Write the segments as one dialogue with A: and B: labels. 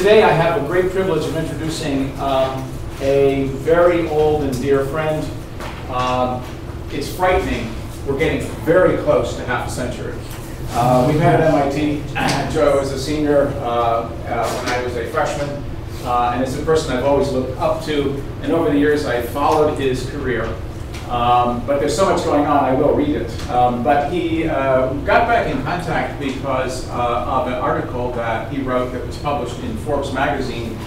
A: Today I have the great privilege of introducing a very old and dear friend. It's frightening. We're getting very close to half a century. We met at MIT. Joe was a senior when I was a freshman, and it's a person I've always looked up to. And over the years, I've followed his career. But there's so much going on, I will read it. But he got back in contact because of an article that he wrote that was published in Forbes magazine.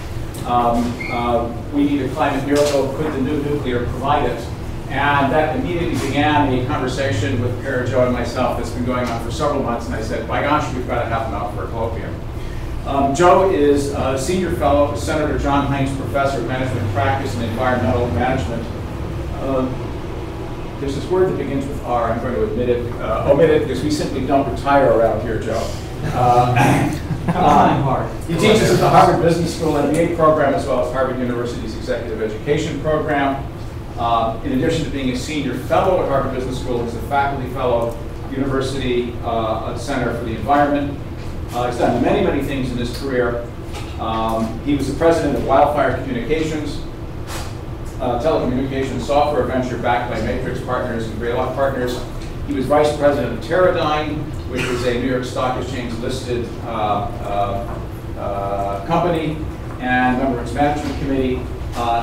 A: We need a climate miracle, could the new nuclear provide it? And that immediately began a conversation with Joe and myself that's been going on for several months. And I said, by gosh, we've got to have him out for a colloquium. Joe is a senior fellow with Senator John Heinz Professor of Management Practice and Environmental Management. There's this word that begins with R. I'm going to omit it because we simply don't retire around here, Joe. He teaches at the Harvard Business School MBA program as well as Harvard University's Executive Education program. In addition to being a senior fellow at Harvard Business School, he's a faculty fellow, University Center for the Environment. He's done many, many things in his career. He was the president of Wildfire Communications, telecommunications software venture backed by Matrix Partners and Greylock Partners. He was vice president of Teradyne, which is a New York Stock Exchange listed company, and member of its management committee.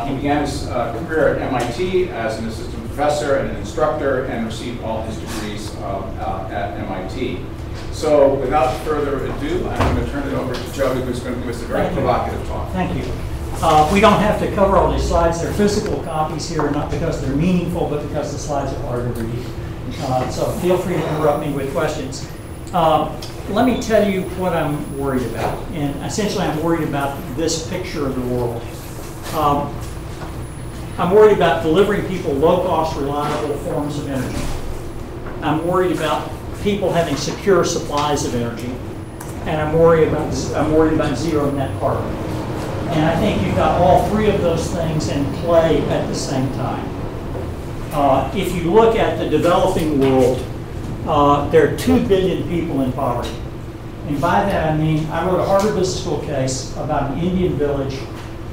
A: He began his career at MIT as an assistant professor and an instructor and received all his degrees at MIT. So without further ado, I'm going to turn it over to Joe, who's going to give us a very provocative talk.
B: Thank you. We don't have to cover all these slides. They're physical copies here, not because they're meaningful, but because the slides are hard to read. So feel free to interrupt me with questions. Let me tell you what I'm worried about. And essentially, I'm worried about this picture of the world. I'm worried about delivering people low-cost, reliable forms of energy. I'm worried about people having secure supplies of energy. And I'm worried about zero net carbon. And I think you've got all three of those things in play at the same time. If you look at the developing world, there are 2 billion people in poverty. And by that I mean, I wrote a Harvard Business School case about an Indian village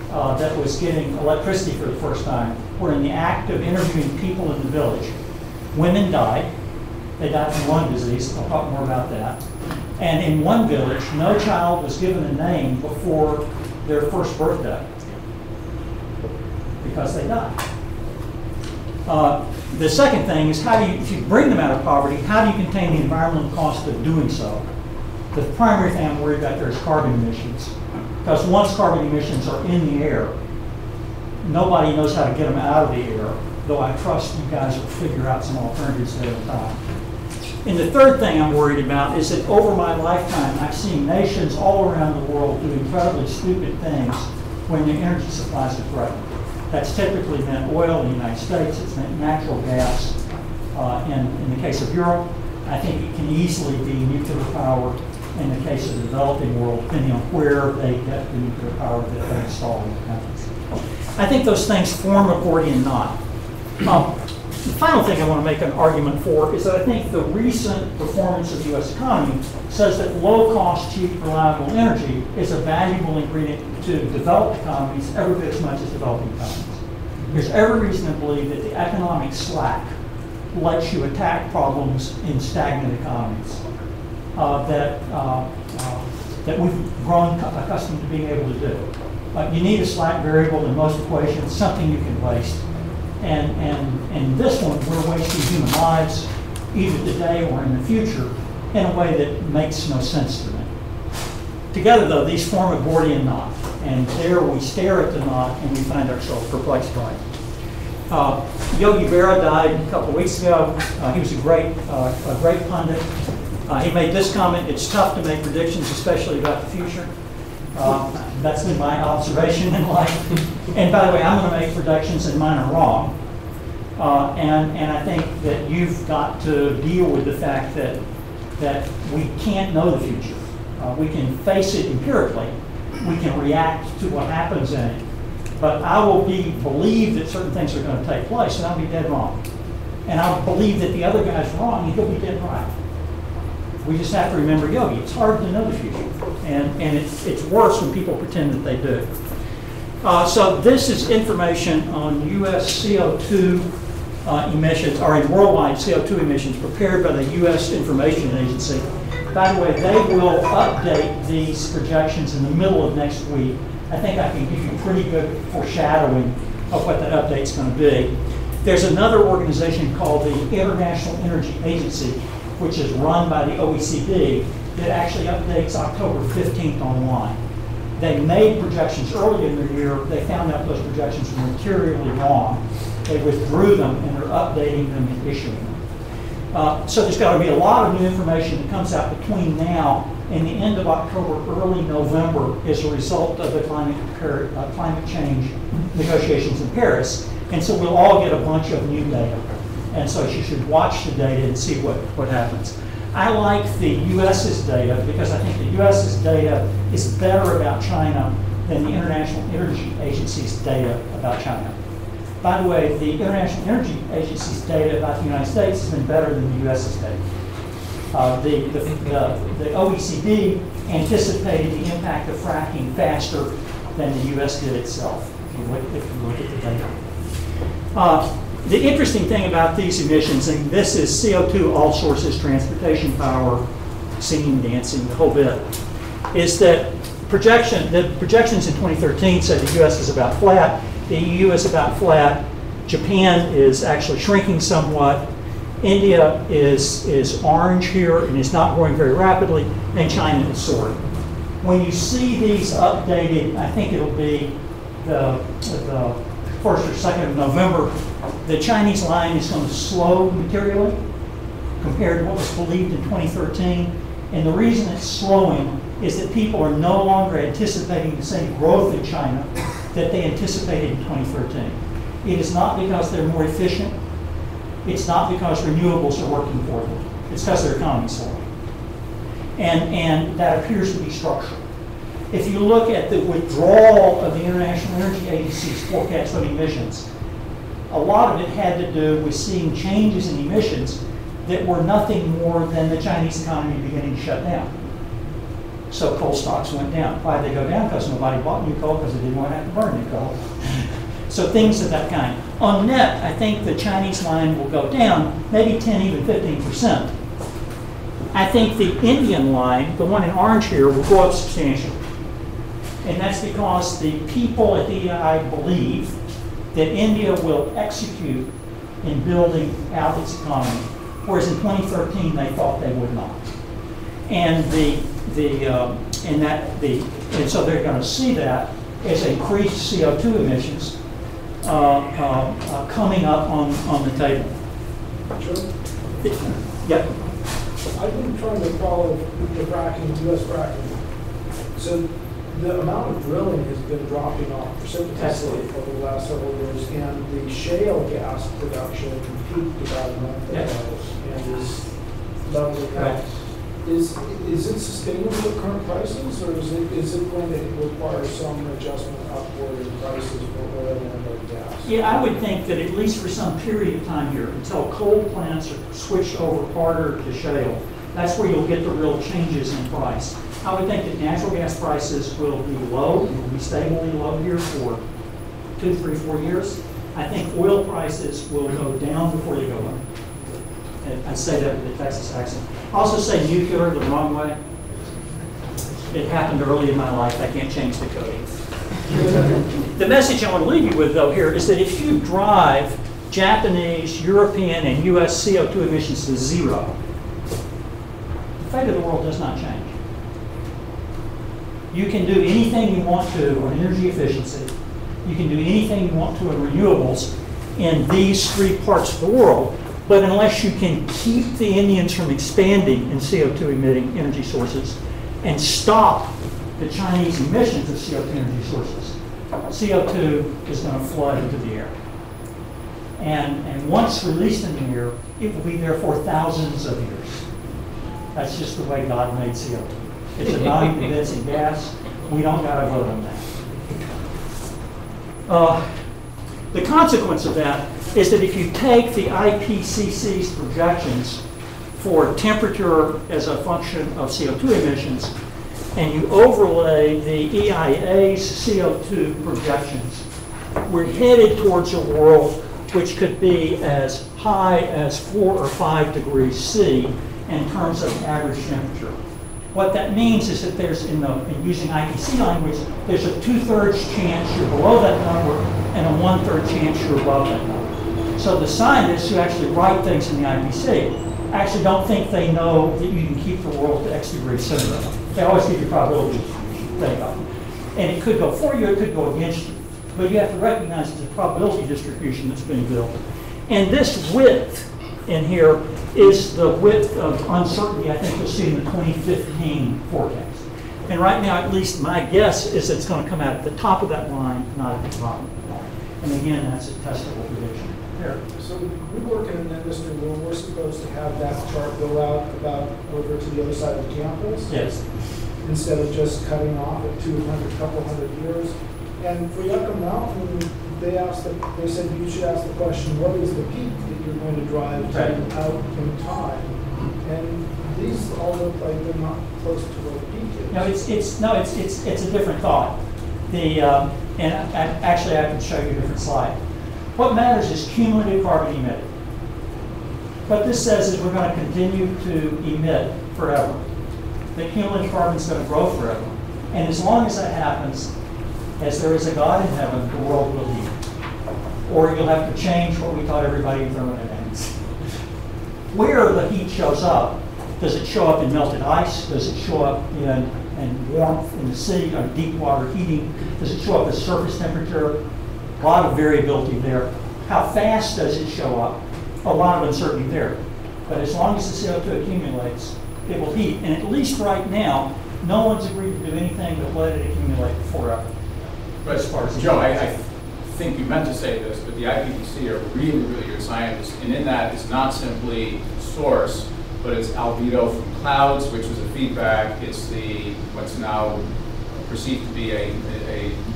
B: that was getting electricity for the first time. We're in the act of interviewing people in the village. Women died. They died from lung disease. I'll talk more about that. And in one village, no child was given a name before their first birthday because they died. The second thing is, if you bring them out of poverty, how do you contain the environmental cost of doing so? The primary thing I'm worried about there is carbon emissions. Because once carbon emissions are in the air, nobody knows how to get them out of the air, though I trust you guys will figure out some alternatives there in time. And the third thing I'm worried about is that over my lifetime, I've seen nations all around the world do incredibly stupid things when their energy supplies are threatened. That's typically meant oil in the United States. It's meant natural gas. In the case of Europe, I think it can easily be nuclear power in the case of the developing world, depending on where they get the nuclear power that they install in the countries. I think those things form a Gordian knot. The final thing I want to make an argument for is that I think the recent performance of the U.S. economy says that low-cost, cheap, reliable energy is a valuable ingredient to developed economies every bit as much as developing economies. There's every reason to believe that the economic slack lets you attack problems in stagnant economies that we've grown accustomed to being able to do. You need a slack variable in most equations, something you can waste. And in this one, we're wasting human lives, either today or in the future, in a way that makes no sense to me. Together, though, these form a Gordian knot. And there we stare at the knot and we find ourselves perplexed by it. Yogi Berra died a couple of weeks ago. He was a great pundit. He made this comment: it's tough to make predictions, especially about the future. That's been my observation in life. And by the way, I'm going to make predictions and mine are wrong. And I think that you've got to deal with the fact that we can't know the future. We can face it empirically. We can react to what happens in it. But I will believe that certain things are going to take place, and I'll be dead wrong. And I'll believe that the other guy's wrong, and he'll be dead right. We just have to remember Yogi. It's hard to know the future. And it's worse when people pretend that they do. So this is information on U.S. CO2 emissions, or in worldwide CO2 emissions, prepared by the U.S. Information Agency. By the way, they will update these projections in the middle of next week. I think I can give you pretty good foreshadowing of what that update's going to be. There's another organization called the International Energy Agency, which is run by the OECD, that actually updates October 15th online. They made projections early in the year. They found out those projections were materially wrong. They withdrew them, and they're updating them and issuing them. So there's got to be a lot of new information that comes out between now and the end of October, early November, as a result of the climate change negotiations in Paris. And so we'll all get a bunch of new data. And so you should watch the data and see what happens. I like the U.S.'s data because I think the U.S.'s data is better about China than the International Energy Agency's data about China. By the way, the International Energy Agency's data about the United States has been better than the U.S.'s data. The OECD anticipated the impact of fracking faster than the U.S. did itself, if you look at the data. The interesting thing about these emissions, and this is CO2, all sources, transportation, power, singing, dancing, the whole bit, is that the projections in 2013 say the U.S. is about flat, the EU is about flat, Japan is actually shrinking somewhat, India is orange here and is not growing very rapidly, and China is soaring. When you see these updated, I think it'll be the 1st or 2nd of November, the Chinese line is going to slow materially compared to what was believed in 2013. And the reason it's slowing is that people are no longer anticipating the same growth in China that they anticipated in 2013. It is not because they're more efficient. It's not because renewables are working for them. It's because their economy's slowing. And that appears to be structural. If you look at the withdrawal of the International Energy Agency's forecast on emissions, a lot of it had to do with seeing changes in emissions that were nothing more than the Chinese economy beginning to shut down. So coal stocks went down. Why did they go down? Because nobody bought new coal because they didn't want to have to burn new coal. So things of that kind. On net, I think the Chinese line will go down, maybe 10, even 15%. I think the Indian line, the one in orange here, will go up substantially. And that's because the people at the EIA believe that India will execute in building out its economy, whereas in 2013 they thought they would not. And so they're going to see that as increased CO2 emissions coming up on the table.
C: Sure.
B: Yep.
C: I've been trying to follow the fracking, U.S. fracking. So the amount of drilling has been dropping off precipitously over the last several years, and the shale gas production peaked about a month ago and is leveling out. Is it sustainable at current prices, or is it going to require some adjustment upward in prices for oil and other gas?
B: Yeah, I would think that at least for some period of time here, until coal plants are switched over harder to shale, that's where you'll get the real changes in price. I would think that natural gas prices will be low, will be stably low here for 2, 3, 4 years. I think oil prices will go down before they go up. And I say that with a Texas accent. I also say nuclear the wrong way. It happened early in my life. I can't change the coding. The message I want to leave you with, though, here is that if you drive Japanese, European, and U.S. CO2 emissions to zero, the fate of the world does not change. You can do anything you want to on energy efficiency. You can do anything you want to on renewables in these 3 parts of the world. But unless you can keep the Indians from expanding in CO2 emitting energy sources and stop the Chinese emissions of CO2 energy sources, CO2 is going to flood into the air. And once released in the air, it will be there for thousands of years. That's just the way God made CO2. It's a non-condensing gas. We don't got to vote on that. The consequence of that is that if you take the IPCC's projections for temperature as a function of CO2 emissions, and you overlay the EIA's CO2 projections, we're headed towards a world which could be as high as 4 or 5 degrees C in terms of average temperature. What that means is that there's, in using IPC language, there's a 2/3 chance you're below that number and a 1/3 chance you're above that number. So the scientists who actually write things in the IPC actually don't think they know that you can keep the world to X degrees similar. They always give you probability distribution. And it could go for you, it could go against you. But you have to recognize it's a probability distribution that's being built. And this width in here is the width of uncertainty I think you'll see in the 2015 forecast. And right now, at least my guess is it's going to come out at the top of that line, not at the bottom of the line. And again, that's a testable prediction. Here.
C: So we work in an industry where we're supposed to have that chart go out about over to the other side of the campus.
B: Yes.
C: Instead of just cutting off at 200, couple hundred years. And for Yucca Mountain, they said you should ask the question, what is the peak that you're going to drive out in time? And these all look like they're not close to where the peak is.
B: No, it's a different thought. Actually I can show you a different slide. What matters is cumulative carbon emitted. What this says is we're going to continue to emit forever. The cumulative carbon is going to grow forever. And as long as that happens, as there is a God in heaven, the world will heat. Or you'll have to change what we taught everybody in thermodynamics. Where the heat shows up, does it show up in melted ice? Does it show up in warmth in the sea, or deep water heating? Does it show up as surface temperature? A lot of variability there. How fast does it show up? A lot of uncertainty there. But as long as the CO2 accumulates, it will heat. And at least right now, no one's agreed to do anything but let it accumulate forever.
A: But as far as Joe, I think you meant to say this, but the IPCC are really, really good scientists. And in that, it's not simply source, but it's albedo from clouds, which was a feedback. It's what's now perceived to be a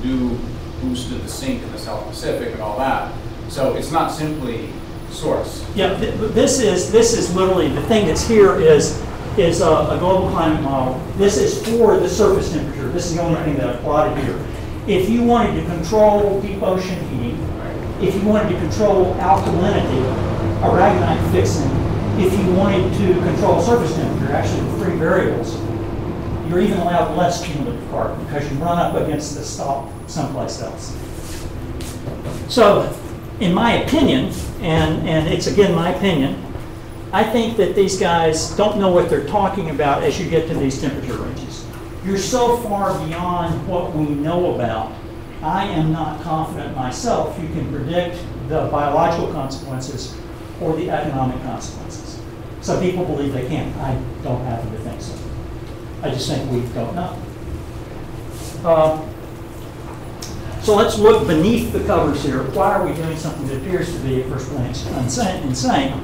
A: new boost to the sink in the South Pacific and all that. So it's not simply source.
B: Yeah, this is literally the thing that's here is a global climate model. This is for the surface temperature. This is the only thing that I've plotted here. If you wanted to control deep ocean heating, if you wanted to control alkalinity, aragonite fixing, if you wanted to control surface temperature, actually with 3 variables, you're even allowed less cumulative carbon because you run up against the stop someplace else. So, in my opinion, and it's again my opinion, I think that these guys don't know what they're talking about as you get to these temperature ranges. You're so far beyond what we know about. I am not confident myself you can predict the biological consequences or the economic consequences. Some people believe they can. I don't happen to think so. I just think we don't know. So let's look beneath the covers here. Why are we doing something that appears to be at first glance insane?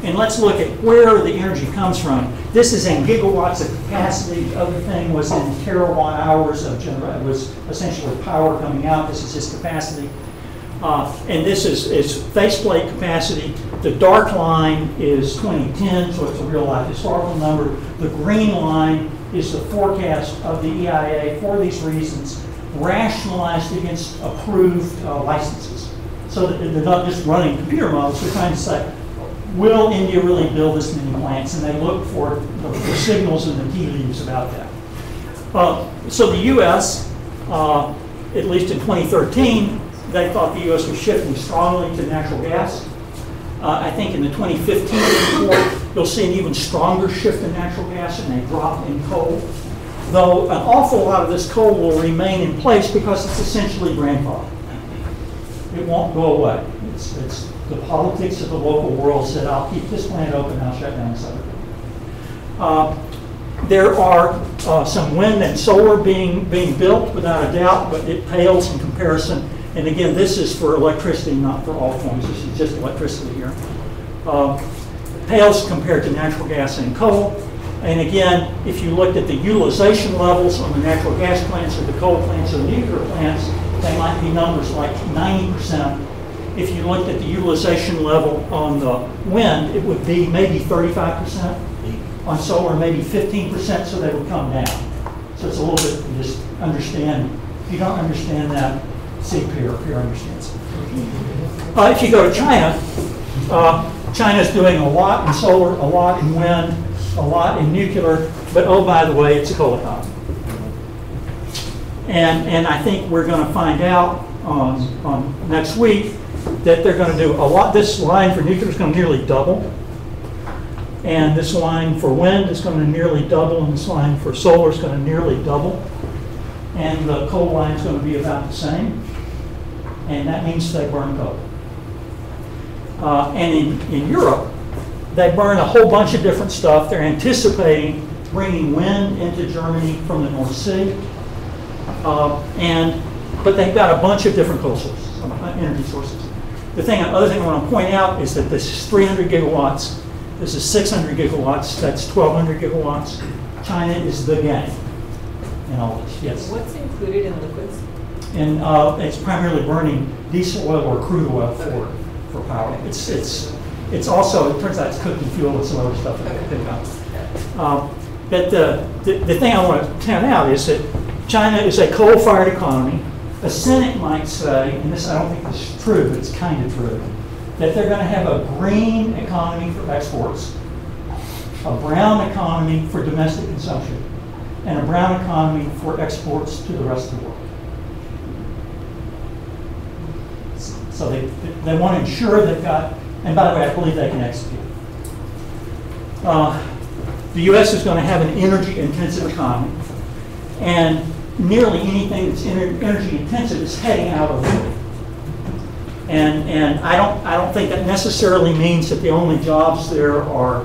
B: And let's look at where the energy comes from. This is in gigawatts of capacity. The other thing was in terawatt hours of it was essentially power coming out. This is just capacity. And this is faceplate capacity. The dark line is 2010, so it's a real life historical number. The green line is the forecast of the EIA for these reasons, rationalized against approved licenses. So that they're not just running computer models, they're trying to say, will India really build this many plants? And they look for the signals and the tea leaves about that. So the U.S., at least in 2013, they thought the U.S. was shifting strongly to natural gas. I think in the 2015 report, you'll see an even stronger shift in natural gas and a drop in coal. Though an awful lot of this coal will remain in place because it's essentially grandfathered. It won't go away. It's the politics of the local world said, I'll keep this plant open, I'll shut down this other one. There are some wind and solar being built without a doubt, but it pales in comparison. And again, this is for electricity, not for all forms. This is just electricity here. Pales compared to natural gas and coal. And again, if you looked at the utilization levels on the natural gas plants or the coal plants or the nuclear plants, they might be numbers like 90%. If you looked at the utilization level on the wind, it would be maybe 35%. On solar, maybe 15%, so they would come down. So it's a little bit, you just understand. If you don't understand that, see Pierre understands. If you go to China, China's doing a lot in solar, a lot in wind, a lot in nuclear, but oh, by the way, it's a coal economy. And I think we're going to find out on next week that they're going to do a lot. This line for nuclear is going to nearly double. And this line for wind is going to nearly double, and this line for solar is going to nearly double. And the coal line is going to be about the same. And that means they burn coal. And in Europe, they burn a whole bunch of different stuff. They're anticipating bringing wind into Germany from the North Sea. But they've got a bunch of different coal sources, energy sources. The other thing I want to point out is that this is 300 gigawatts. This is 600 gigawatts. That's 1,200 gigawatts. China is the game in all this. Yes.
D: What's included in liquids?
B: And it's primarily burning diesel oil or crude oil for power. It's also, it turns out it's cooking fuel and some other stuff that they pick up. But the thing I want to point out is that China is a coal-fired economy. A cynic might say, and this I don't think this is true, but it's kind of true, that they're going to have a green economy for exports, a brown economy for domestic consumption, and a brown economy for exports to the rest of the world. So they want to ensure they've got, and by the way, I believe they can execute. The U.S. is going to have an energy-intensive economy, and nearly anything that's energy-intensive is heading out of the And I don't think that necessarily means that the only jobs there are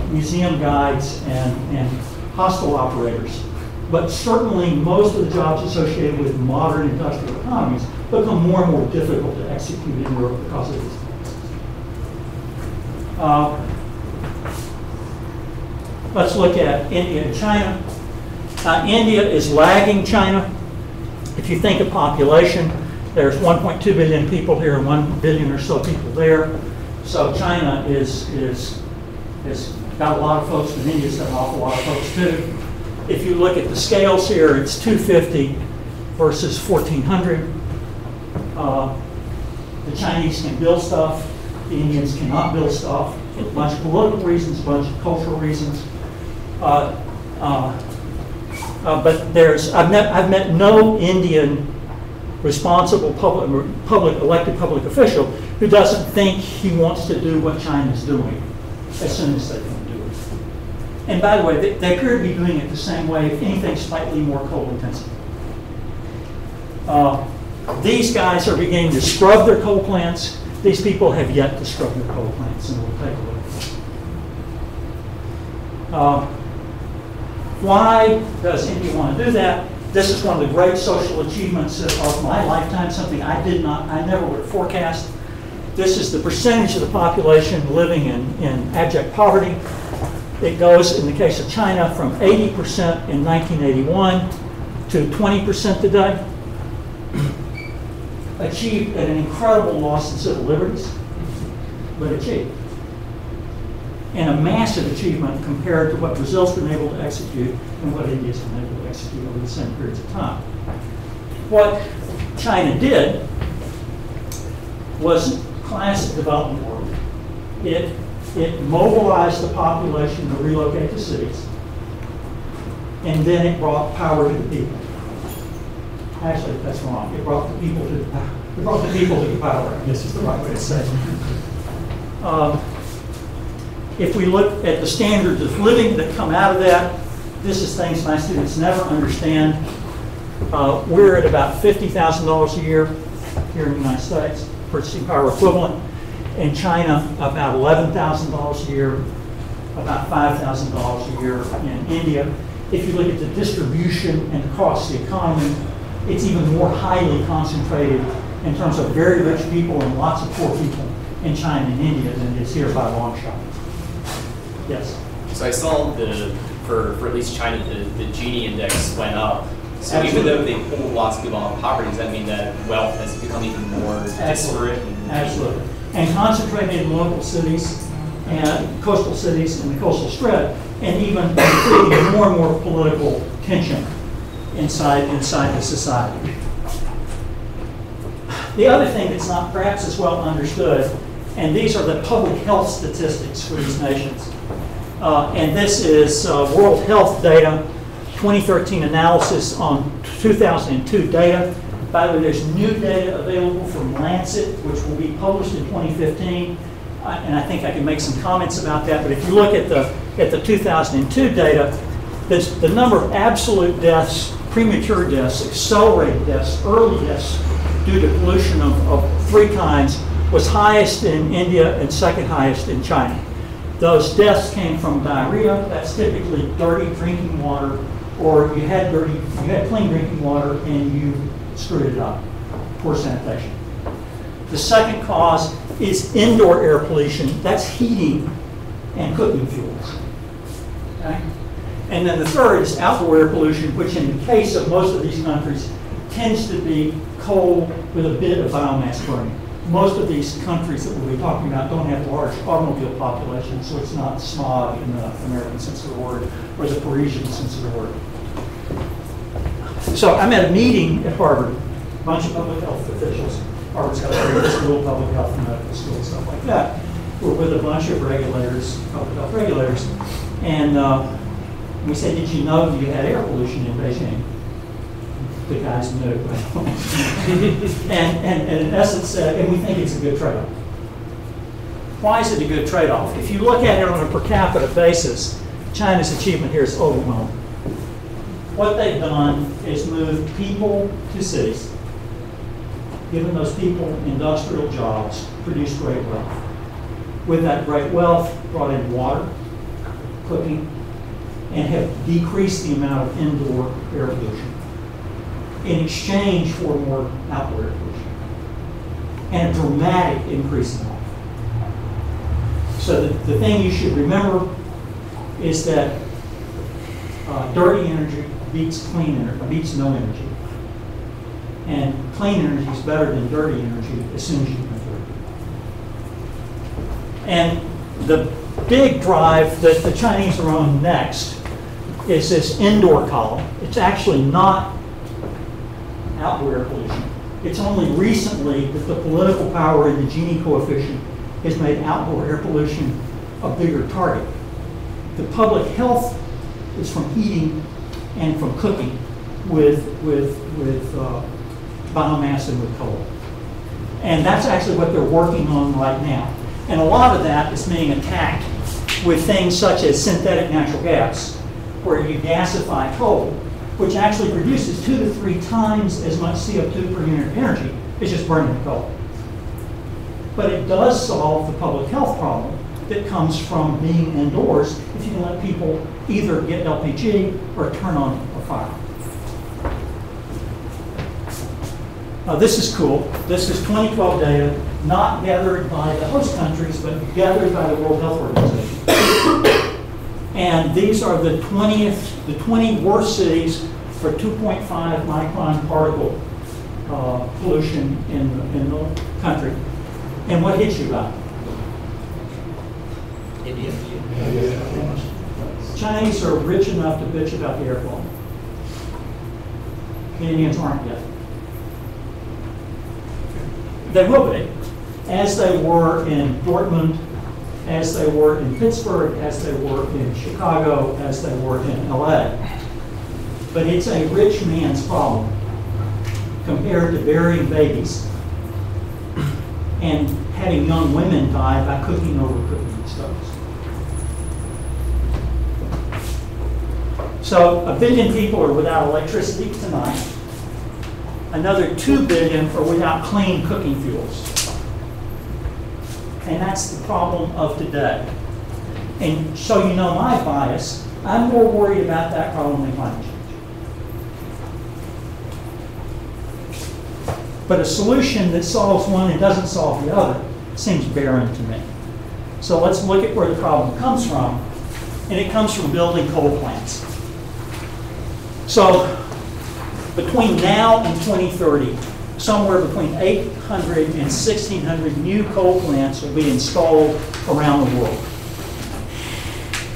B: museum guides and hostel operators. But certainly most of the jobs associated with modern industrial economies become more and more difficult to execute in Europe because of these things. Let's look at India and China. India is lagging China. If you think of population, there's 1.2 billion people here and 1 billion or so people there. So China is got a lot of folks, and India's got an awful lot of folks too. If you look at the scales here, it's 250 versus 1,400. The Chinese can build stuff. The Indians cannot build stuff. A bunch of political reasons, a bunch of cultural reasons. But I've met no Indian responsible elected public official who doesn't think he wants to do what China's doing as soon as they can do it. And by the way, they appear to be doing it the same way, if anything, slightly more coal intensive. These guys are beginning to scrub their coal plants. These people have yet to scrub their coal plants, and we'll take a look at that. Why does India want to do that? This is one of the great social achievements of my lifetime, something I never would have forecast. This is the percentage of the population living in abject poverty. It goes, in the case of China, from 80% in 1981 to 20% today. Achieved at an incredible loss in civil liberties, but achieved. And a massive achievement compared to what Brazil's been able to execute and what India's been able to execute over the same periods of time. What China did was classic development work. It mobilized the population to relocate to cities, and then it brought power to the people. Actually, that's wrong. It brought the people to the power. It brought the people to the power, I guess is the right way to say it. If we look at the standards of living that come out of that, this is things my students never understand. We're at about $50,000 a year here in the United States, purchasing power equivalent. In China, about $11,000 a year, about $5,000 a year in India. If you look at the distribution and across the economy, it's even more highly concentrated in terms of very rich people and lots of poor people in China and India than it is here by a long shot. Yes?
E: So I saw for at least China, the Gini index went up. So
B: Absolutely.
E: Even though they pulled lots of people out of poverty, does that mean that wealth has become even more disparate?
B: Absolutely. And concentrated in local cities and coastal cities and the coastal strip, and even creating more and more political tension inside the society. The other thing that's not perhaps as well understood, and these are the public health statistics for these nations. And this is World Health data, 2013 analysis on 2002 data. By the way, there's new data available from Lancet, which will be published in 2015. And I think I can make some comments about that. But if you look at the 2002 data, the number of absolute deaths, premature deaths, accelerated deaths, early deaths due to pollution of 3 kinds was highest in India and second highest in China. Those deaths came from diarrhea. That's typically dirty drinking water, or you had clean drinking water and you screwed it up. Poor sanitation. The second cause is indoor air pollution. That's heating and cooking fuels. Okay? And then the third is outdoor air pollution, which in the case of most of these countries tends to be coal with a bit of biomass burning. Most of these countries that we'll be talking about don't have large automobile populations, so it's not smog in the American sense of the word or the Parisian sense of the word. So I'm at a meeting at Harvard, a bunch of public health officials. Harvard's got a very school, public health and medical school, stuff like that. We're with a bunch of regulators, public health regulators, and we said, did you know you had air pollution in Beijing? The guys knew. and in essence, and we think it's a good trade-off. Why is it a good trade-off? If you look at it on a per capita basis, China's achievement here is overwhelming. What they've done is moved people to cities, given those people industrial jobs, produced great wealth. With that great wealth, brought in water, cooking, and have decreased the amount of indoor air pollution in exchange for more outdoor air pollution, and a dramatic increase in health. So the thing you should remember is that dirty energy beats clean energy, beats no energy. And clean energy is better than dirty energy as soon as you can afford it. And the big drive that the Chinese are on next is this indoor column. It's actually not outdoor air pollution. It's only recently that the political power and the Gini coefficient has made outdoor air pollution a bigger target. The public health is from heating and from cooking with biomass and with coal. And that's actually what they're working on right now. And a lot of that is being attacked with things such as synthetic natural gas, where you gasify coal, which actually produces 2 to 3 times as much CO2 per unit of energy as just burning the coal. But it does solve the public health problem that comes from being indoors if you can let people either get LPG or turn on a fire. This is cool. This is 2012 data, not gathered by the host countries, but gathered by the World Health Organization. And these are the 20 worst cities for 2.5 micron particle pollution in the country. And what hits you about?
E: India.
B: Chinese are rich enough to bitch about the air quality. The Indians aren't yet. They will be, as they were in Dortmund, as they were in Pittsburgh, as they were in Chicago, as they were in LA. But it's a rich man's problem compared to burying babies and having young women die by cooking over cooking stoves. So 1 billion people are without electricity tonight. Another 2 billion are without clean cooking fuels. And that's the problem of today. And so you know my bias, I'm more worried about that problem than climate change. But a solution that solves one and doesn't solve the other seems barren to me. So let's look at where the problem comes from. And it comes from building coal plants. So between now and 2030, somewhere between 800 and 1,600 new coal plants will be installed around the world.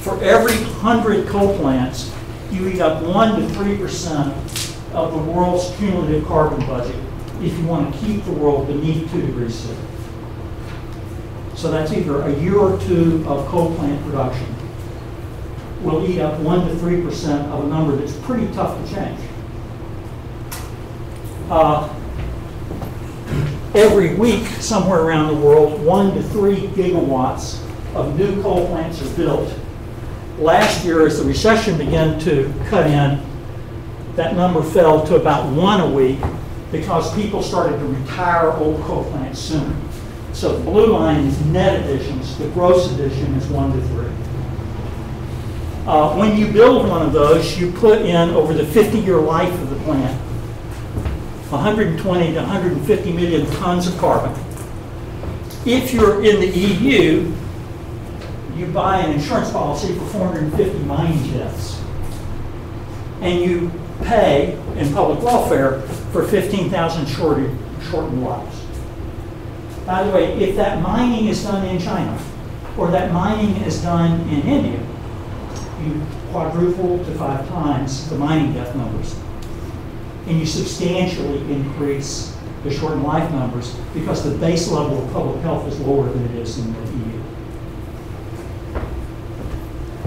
B: For every 100 coal plants, you eat up 1 to 3% of the world's cumulative carbon budget if you want to keep the world beneath 2 degrees C. So that's either a year or two of coal plant production will eat up 1 to 3% of a number that's pretty tough to change. Every week, somewhere around the world, 1 to 3 gigawatts of new coal plants are built. Last year, as the recession began to cut in, that number fell to about 1 a week because people started to retire old coal plants sooner. So the blue line is net additions. The gross addition is 1 to 3. When you build one of those, you put in, over the 50-year life of the plant, 120 to 150 million tons of carbon. If you're in the EU, you buy an insurance policy for 450 mining deaths. And you pay, in public welfare, for 15,000 shortened lives. By the way, if that mining is done in China, or that mining is done in India, you quadruple to 5 times the mining death numbers. And you substantially increase the shortened life numbers because the base level of public health is lower than it is in the EU.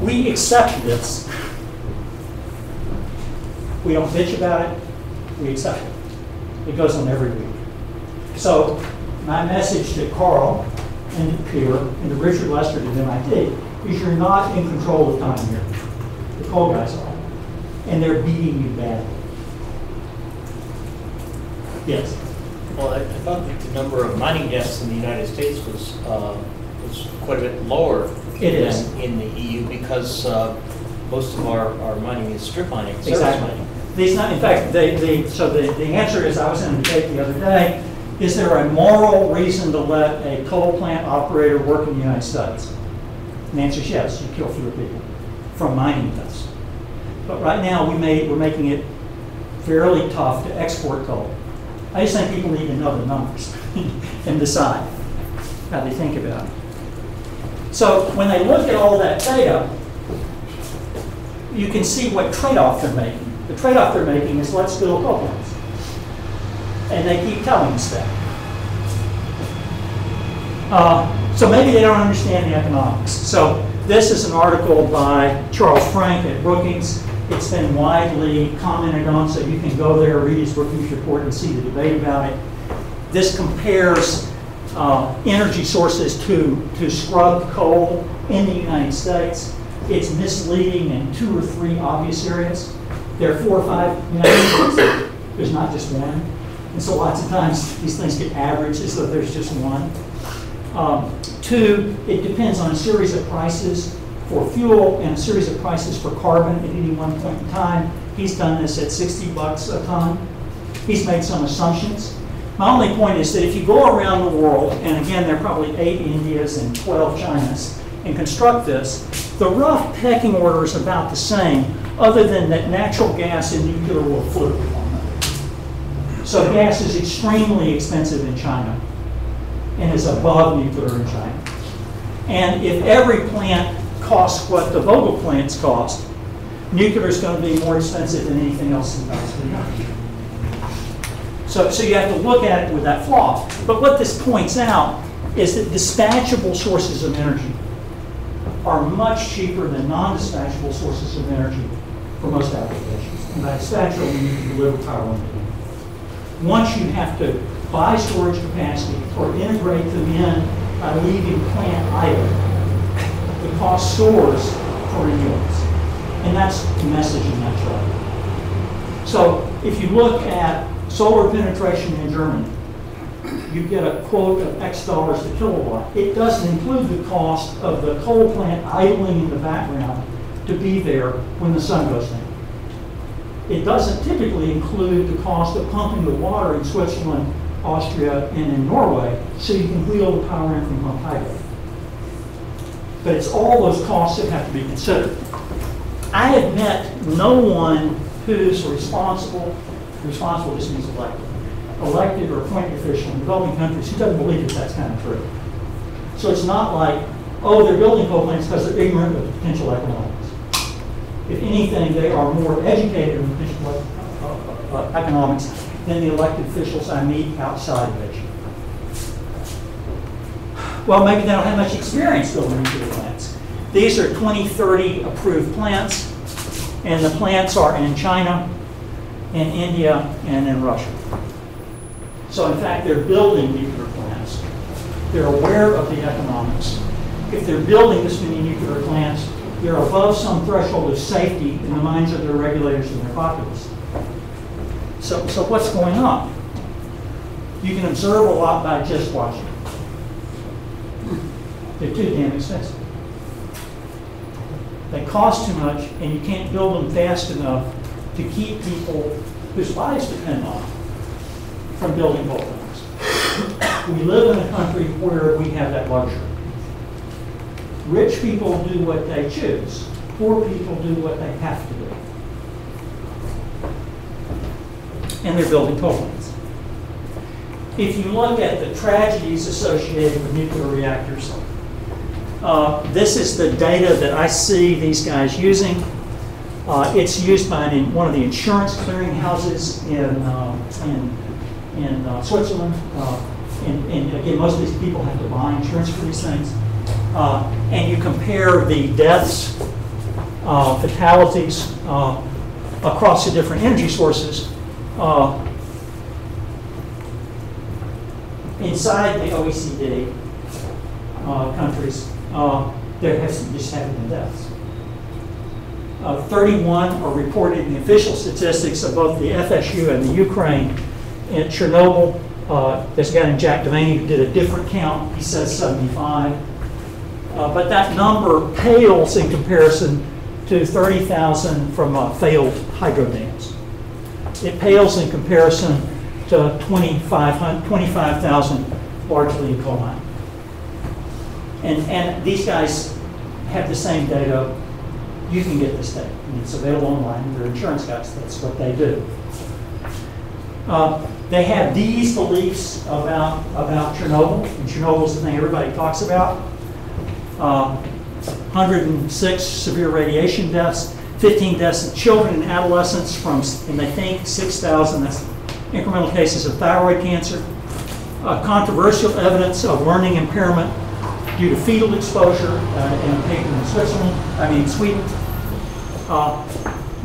B: We accept this. We don't bitch about it, we accept it. It goes on every week. So my message to Carl and to Pierre and to Richard Lassiter at MIT is you're not in control of time here. The coal guys are. And they're beating you badly. Yes?
D: Well, I thought that the number of mining deaths in the United States was quite a bit lower than in the EU because most of our mining is strip mining, surface mining.
B: In fact, so the answer is, I was in a debate the other day, is there a moral reason to let a coal plant operator work in the United States? And the answer is yes, you kill fewer people from mining deaths. But right now, we're making it fairly tough to export coal. I just think people need to know the numbers and decide how they think about it. So when they look at all that data, you can see what trade-off they're making. The trade-off they're making is let's build coal plants. And they keep telling us that. So maybe they don't understand the economics. So this is an article by Charles Frank at Brookings. It's been widely commented on, so you can go there, read his Brookings report, and see the debate about it. This compares energy sources to scrubbed coal in the United States. It's misleading in 2 or 3 obvious areas. There are 4 or 5 United States. There's not just one. And so lots of times these things get averaged as though there's just one. 2, it depends on a series of prices for fuel and a series of prices for carbon at any one point in time. He's done this at $60 a ton. He's made some assumptions. My only point is that if you go around the world, and again, there are probably 8 Indias and 12 Chinas, and construct this, the rough pecking order is about the same, other than that natural gas and nuclear will flip with one another. So gas is extremely expensive in China and is above nuclear in China. And if every plant costs what the Vogtle plants cost, nuclear is going to be more expensive than anything else in the country. So you have to look at it with that flaw. But what this points out is that dispatchable sources of energy are much cheaper than non-dispatchable sources of energy for most applications. And by dispatchable, you need to deliver power on demand. Once you have to buy storage capacity or integrate them in by leaving plant idle, the cost soars for renewables. And that's the message in that chart. So if you look at solar penetration in Germany, you get a quote of X dollars a kilowatt. It doesn't include the cost of the coal plant idling in the background to be there when the sun goes down. It doesn't typically include the cost of pumping the water in Switzerland, Austria, and in Norway, so you can wheel the power in from pump hydro. But it's all those costs that have to be considered. I have met no one who's responsible just means elected or appointed official in developing countries who doesn't believe that that's kind of true. So it's not like, oh, they're building coal plants because they're ignorant of the potential economics. If anything, they are more educated in economics than the elected officials I meet outside of Asia. Well, maybe they don't have much experience building nuclear plants. These are 2030 approved plants, and the plants are in China, in India, and in Russia. So in fact, they're building nuclear plants. They're aware of the economics. If they're building this many nuclear plants, they're above some threshold of safety in the minds of their regulators and their populace. So what's going on? You can observe a lot by just watching. They're too damn expensive. They cost too much, and you can't build them fast enough to keep people whose lives depend on them from building coal plants. We live in a country where we have that luxury. Rich people do what they choose. Poor people do what they have to do. And they're building coal plants. If you look at the tragedies associated with nuclear reactors, this is the data that I see these guys using. It's used by one of the insurance clearinghouses in Switzerland. And again, most of these people have to buy insurance for these things. And you compare the deaths, fatalities across the different energy sources. Inside the OECD countries, there just haven't been deaths. 31 are reported in the official statistics of both the FSU and the Ukraine. In Chernobyl, there's a guy named Jack Devaney who did a different count. He says 75. But that number pales in comparison to 30,000 from failed hydro dams. It pales in comparison to 25,000 largely in coal mining. And these guys have the same data. You can get this data. And it's available online. They're insurance guys. That's what they do. They have these beliefs about Chernobyl. And Chernobyl's the thing everybody talks about. 106 severe radiation deaths, 15 deaths of children and adolescents and they think 6,000, that's incremental cases of thyroid cancer. Controversial evidence of learning impairment due to fetal exposure in a paper in Sweden.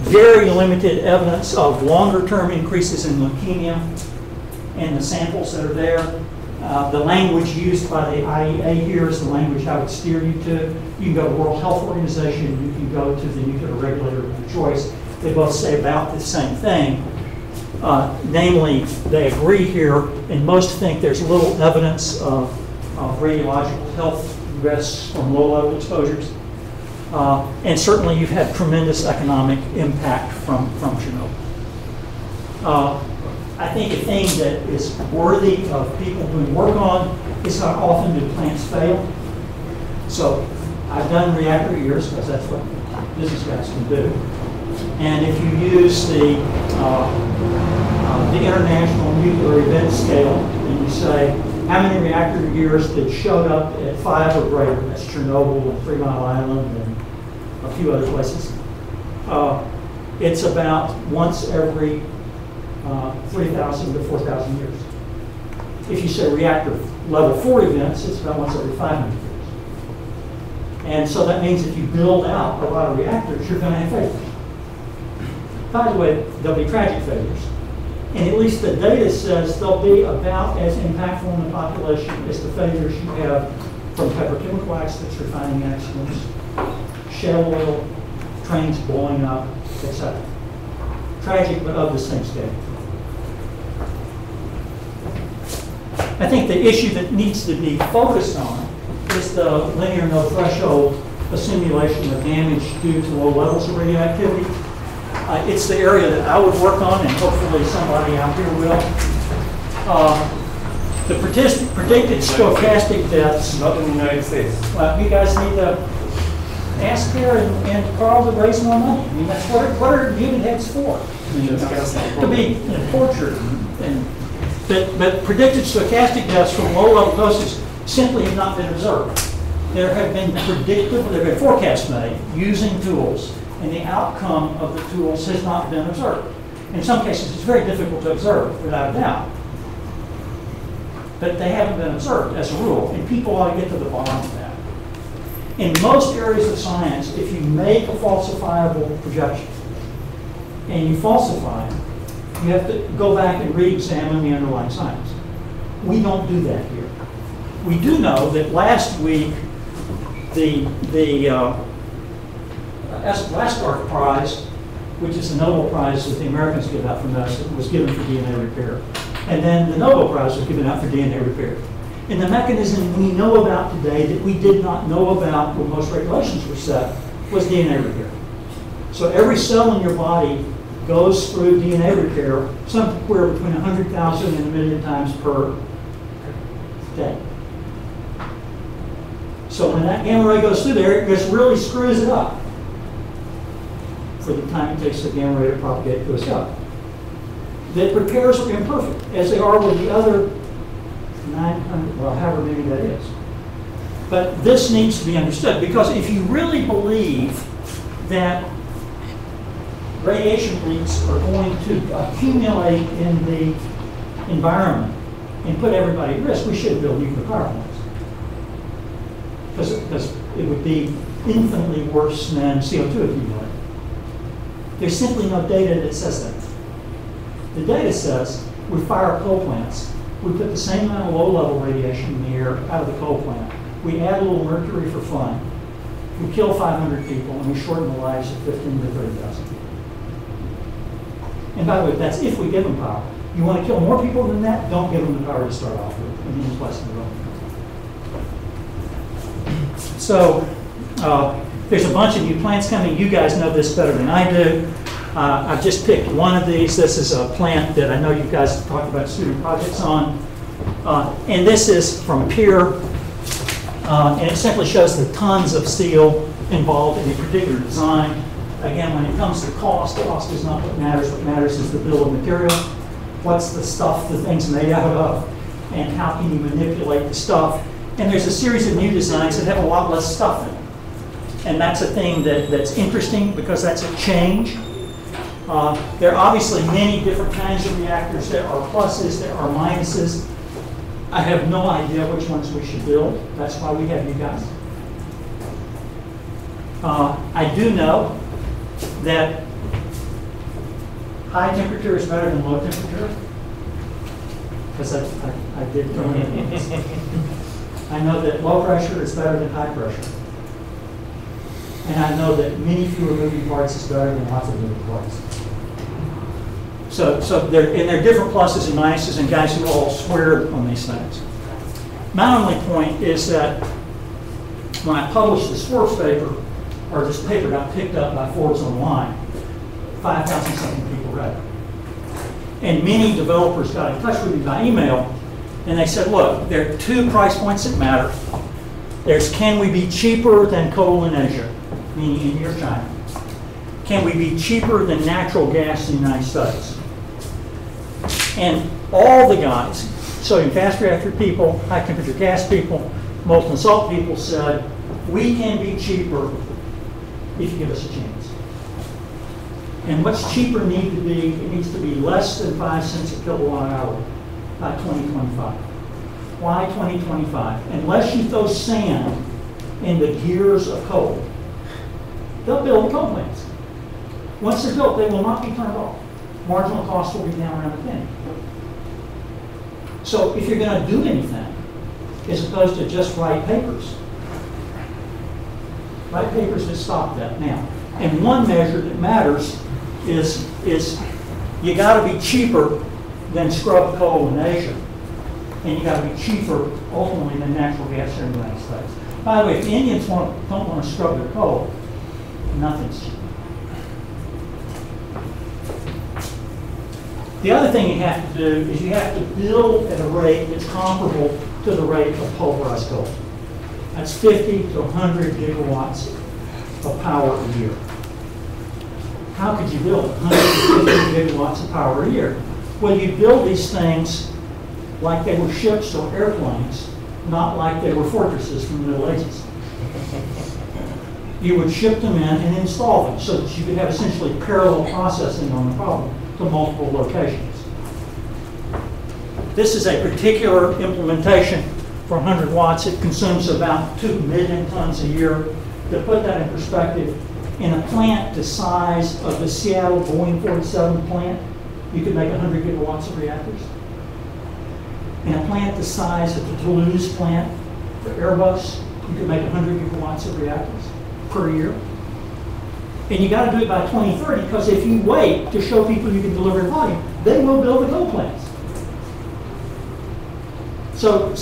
B: Very limited evidence of longer-term increases in leukemia in the samples that are there. The language used by the IEA here is the language I would steer you to. You can go to World Health Organization, you can go to the nuclear regulator of your choice. They both say about the same thing. Namely, they agree here, and most think there's little evidence of radiological health risks from low-level exposures. And certainly you've had tremendous economic impact from Chernobyl. I think a thing that is worthy of people doing work on is how often do plants fail. So I've done reactor years because that's what business guys can do. And if you use the International Nuclear Event Scale and you say how many reactor years that showed up at 5 or greater, that's Chernobyl and 3 Mile Island and a few other places, it's about once every 3,000 to 4,000 years. If you say reactor level 4 events, it's about once every 500 years. And so that means if you build out a lot of reactors, you're going to have failures. By the way, there'll be tragic failures. And at least the data says they'll be about as impactful in the population as the failures you have from petrochemical accidents, refining accidents, shale oil, trains blowing up, etc. Tragic, but of the same scale. I think the issue that needs to be focused on is the linear no threshold assimilation of damage due to low levels of radioactivity. It's the area that I would work on, and hopefully somebody out here will. The predicted stochastic deaths.
F: Not in the United States.
B: Well, you guys need to ask her and Carl to raise more money. I mean, that's what are unit heads for? To be tortured. But predicted stochastic deaths from low-level doses simply have not been observed. There have been forecasts made using tools, and the outcome of the tools has not been observed. In some cases, it's very difficult to observe, without a doubt. But they haven't been observed as a rule, and people ought to get to the bottom of that. In most areas of science, if you make a falsifiable projection and you falsify it, you have to go back and re-examine the underlying science. We don't do that here. We do know that last week, the Lassiter Prize, which is the Nobel Prize that the Americans give out for medicine, was given for DNA repair. And then the Nobel Prize was given out for DNA repair. And the mechanism we know about today that we did not know about when most regulations were set was DNA repair. So every cell in your body goes through DNA repair somewhere between 100,000 and 1 million times per day. So when that gamma ray goes through there, it just really screws it up for the time it takes the gamma ray to propagate to a cell. The repairs are imperfect, as they are with the other 900, well, however many that is. But this needs to be understood, because if you really believe that radiation leaks are going to accumulate in the environment and put everybody at risk, we shouldn't build nuclear power plants. Because it would be infinitely worse than CO2 accumulating. There's simply no data that says that. The data says we fire coal plants. We put the same amount of low-level radiation in the air out of the coal plant. We add a little mercury for fun. We kill 500 people, and we shorten the lives of 15 to 30,000 people. And by the way, that's if we give them power. You want to kill more people than that? Don't give them the power to start off with. And then twice in a row. So there's a bunch of new plants coming. You guys know this better than I do. I've just picked one of these. This is a plant that I know you guys have talked about student projects on. And this is from Pier. And it simply shows the tons of steel involved in a particular design. Again, when it comes to cost is not what matters. What matters is the bill of material. What's the stuff the thing's made out of? And how can you manipulate the stuff? And there's a series of new designs that have a lot less stuff in them. And that's a thing that's interesting, because that's a change. There are obviously many different kinds of reactors. There are pluses, there are minuses. I have no idea which ones we should build. That's why we have you guys. I do know that high temperature is better than low temperature, because I did throw in. I know that low pressure is better than high pressure. And I know that many fewer moving parts is better than lots of moving parts. So there are different pluses and minuses, and guys who all swear on these things. My only point is that when I published this Forbes paper, or this paper got picked up by Forbes Online, 5,000 something people read it. And many developers got in touch with me by email, and they said, look, there are 2 price points that matter. There's, can we be cheaper than coal in Asia, meaning India or China? Can we be cheaper than natural gas in the United States? And all the guys, sodium fast reactor people, high temperature gas people, molten salt people said, we can be cheaper if you give us a chance. And what's cheaper need to be? It needs to be less than 5 cents a kilowatt hour by 2025. Why 2025? Unless you throw sand in the gears of coal, they'll build coal plants. Once they're built, they will not be turned off. Marginal cost will be down around a penny. So if you're going to do anything, as opposed to just write papers, write papers that stop that now. And one measure that matters is you got to be cheaper than scrub coal in Asia, and you got to be cheaper ultimately than natural gas here in the United States. By the way, if the Indians don't want to scrub their coal, nothing's cheap. The other thing you have to do is you have to build at a rate that's comparable to the rate of pulverized coal. That's 50 to 100 gigawatts of power a year. How could you build 150 gigawatts of power a year? Well, you build these things like they were ships or airplanes, not like they were fortresses from the Middle Ages. you would ship them in and install them so that you could have essentially parallel processing on the problem to multiple locations. This is a particular implementation for 100 watts. It consumes about 2 million tons a year. To put that in perspective, in a plant the size of the Seattle Boeing 47 plant, you could make 100 gigawatts of reactors. In a plant the size of the Toulouse plant for Airbus, you could make 100 gigawatts of reactors per year. And you got to do it by 2030, because if you wait to show people you can deliver in volume, they will build the coal plants. So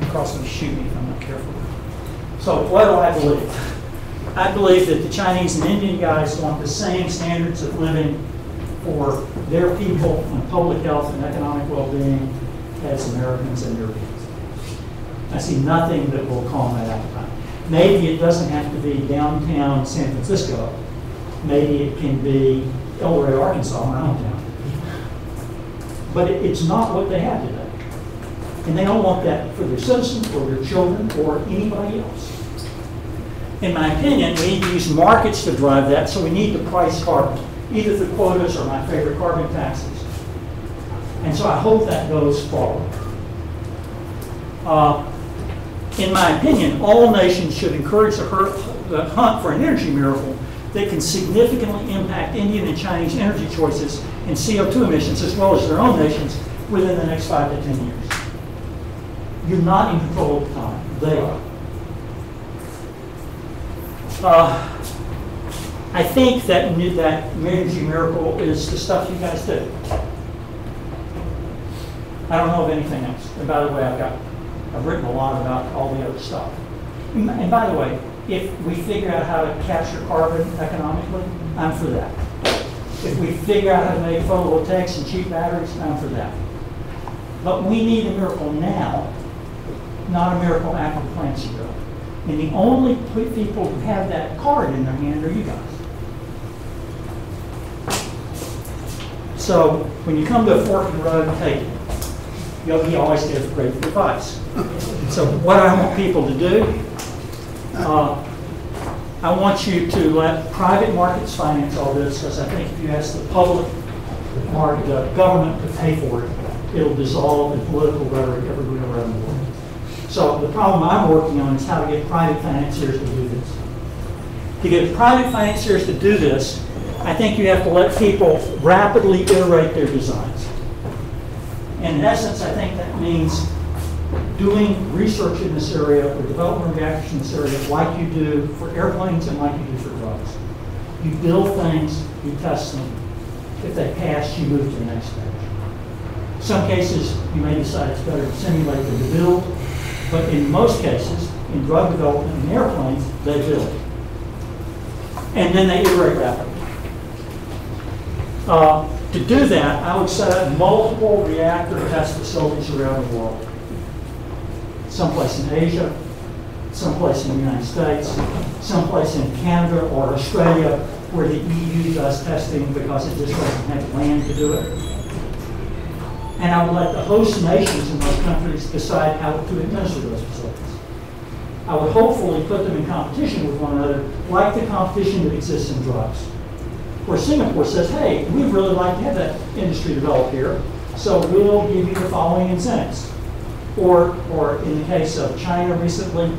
B: Cross will shoot me if I'm not careful. So what do I believe? I believe that the Chinese and Indian guys want the same standards of living for their people and public health and economic well-being as Americans and Europeans. I see nothing that will calm that appetite. Maybe it doesn't have to be downtown San Francisco. Maybe it can be El Rey, Arkansas, my hometown. But it's not what they have today. And they don't want that for their citizens or their children or anybody else. In my opinion, we need to use markets to drive that, so we need to price carbon, either through quotas or my favorite, carbon taxes. And so I hope that goes forward. In my opinion, all nations should encourage the hunt for an energy miracle that can significantly impact Indian and Chinese energy choices and CO2 emissions, as well as their own nations, within the next 5 to 10 years. You're not in control of the time. They are. I think that energy miracle is the stuff you guys do. I don't know of anything else. And by the way, I've written a lot about all the other stuff. And by the way, if we figure out how to capture carbon economically, I'm for that. If we figure out how to make photovoltaics and cheap batteries, I'm for that. But we need a miracle now, not a miracle after the plants are built. And the only people who have that card in their hand are you guys. So when you come to a fork in the road, take it. Yogi always gives great advice. So what I want people to do, I want you to let private markets finance all this, because I think if you ask the public market, the government to pay for it, it'll dissolve in political rhetoric everywhere around the world. So the problem I'm working on is how to get private financiers to do this. To get private financiers to do this, I think you have to let people rapidly iterate their designs. And in essence, I think that means doing research in this area or development reactors in this area like you do for airplanes and like you do for drugs. You build things, you test them. If they pass, you move to the next stage. In some cases, you may decide it's better to simulate than to build, but in most cases, in drug development and airplanes, they build. And then they iterate rapidly. To do that, I would set up multiple reactor test facilities around the world. Someplace in Asia, someplace in the United States, someplace in Canada or Australia where the EU does testing because it just doesn't have land to do it. And I would let the host nations in those countries decide how to administer those facilities. I would hopefully put them in competition with one another, like the competition that exists in drugs. Where Singapore says, hey, we'd really like to have that industry developed here, so we'll give you the following incentives. Or in the case of China recently,